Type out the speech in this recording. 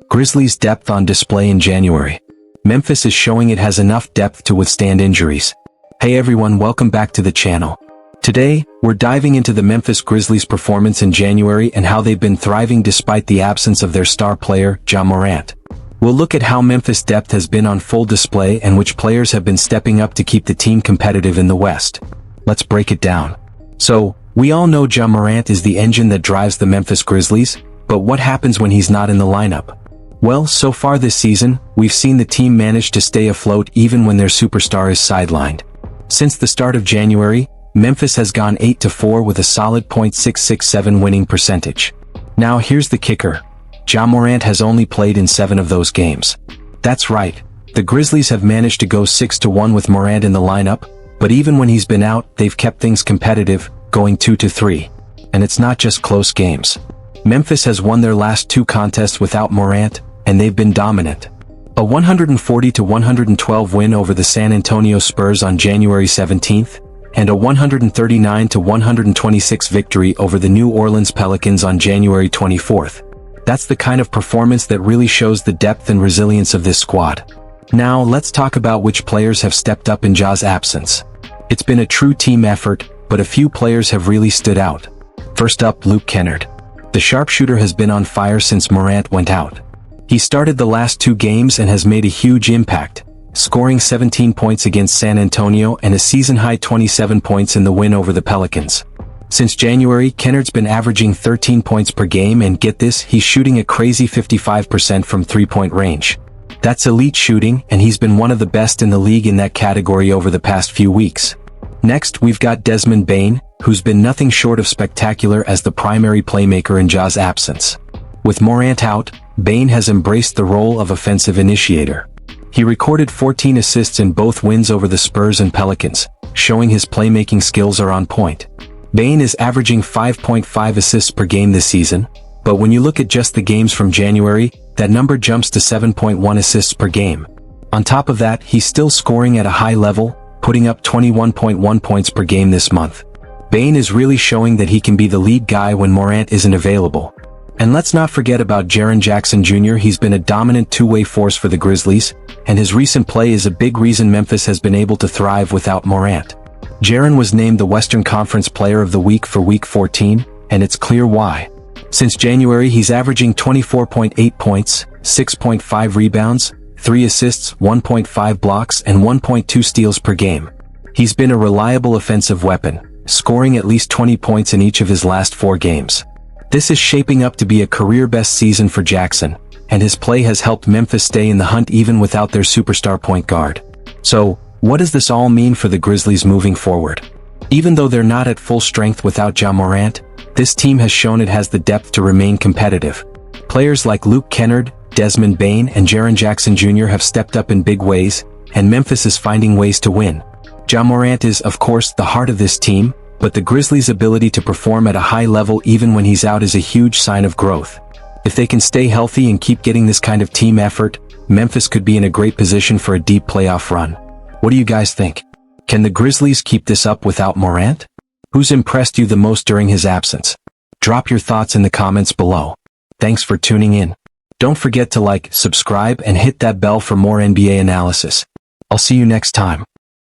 Grizzlies' depth on display in January. Memphis is showing it has enough depth to withstand injuries. Hey everyone, welcome back to the channel. Today, we're diving into the Memphis Grizzlies' performance in January and how they've been thriving despite the absence of their star player, Ja Morant. We'll look at how Memphis' depth has been on full display and which players have been stepping up to keep the team competitive in the West. Let's break it down. So, we all know Ja Morant is the engine that drives the Memphis Grizzlies, but what happens when he's not in the lineup? Well, so far this season, we've seen the team manage to stay afloat even when their superstar is sidelined. Since the start of January, Memphis has gone 8-4 with a solid .667 winning percentage. Now here's the kicker. Ja Morant has only played in 7 of those games. That's right, the Grizzlies have managed to go 6-1 with Morant in the lineup, but even when he's been out, they've kept things competitive, going 2-3. And it's not just close games. Memphis has won their last 2 contests without Morant, and they've been dominant. A 140-112 win over the San Antonio Spurs on January 17th, and a 139-126 victory over the New Orleans Pelicans on January 24th. That's the kind of performance that really shows the depth and resilience of this squad. Now, let's talk about which players have stepped up in Ja's absence. It's been a true team effort, but a few players have really stood out. First up, Luke Kennard. The sharpshooter has been on fire since Morant went out. He started the last 2 games and has made a huge impact, scoring 17 points against San Antonio and a season-high 27 points in the win over the Pelicans. Since January, Kennard's been averaging 13 points per game, and get this, he's shooting a crazy 55% from three-point range. That's elite shooting, and he's been one of the best in the league in that category over the past few weeks. Next, we've got Desmond Bane, who's been nothing short of spectacular as the primary playmaker in Ja's absence. With Morant out, Bane has embraced the role of offensive initiator. He recorded 14 assists in both wins over the Spurs and Pelicans, showing his playmaking skills are on point. Bane is averaging 5.5 assists per game this season, but when you look at just the games from January, that number jumps to 7.1 assists per game. On top of that, he's still scoring at a high level, putting up 21.1 points per game this month. Bane is really showing that he can be the lead guy when Morant isn't available. And let's not forget about Jaren Jackson Jr. He's been a dominant two-way force for the Grizzlies, and his recent play is a big reason Memphis has been able to thrive without Morant. Jaren was named the Western Conference Player of the Week for Week 14, and it's clear why. Since January, he's averaging 24.8 points, 6.5 rebounds, 3 assists, 1.5 blocks, and 1.2 steals per game. He's been a reliable offensive weapon, scoring at least 20 points in each of his last 4 games. This is shaping up to be a career-best season for Jackson, and his play has helped Memphis stay in the hunt even without their superstar point guard. So, what does this all mean for the Grizzlies moving forward? Even though they're not at full strength without Ja Morant, this team has shown it has the depth to remain competitive. Players like Luke Kennard, Desmond Bane, and Jaren Jackson Jr. have stepped up in big ways, and Memphis is finding ways to win. Ja Morant is, of course, the heart of this team, but the Grizzlies' ability to perform at a high level even when he's out is a huge sign of growth. If they can stay healthy and keep getting this kind of team effort, Memphis could be in a great position for a deep playoff run. What do you guys think? Can the Grizzlies keep this up without Morant? Who's impressed you the most during his absence? Drop your thoughts in the comments below. Thanks for tuning in. Don't forget to like, subscribe, and hit that bell for more NBA analysis. I'll see you next time.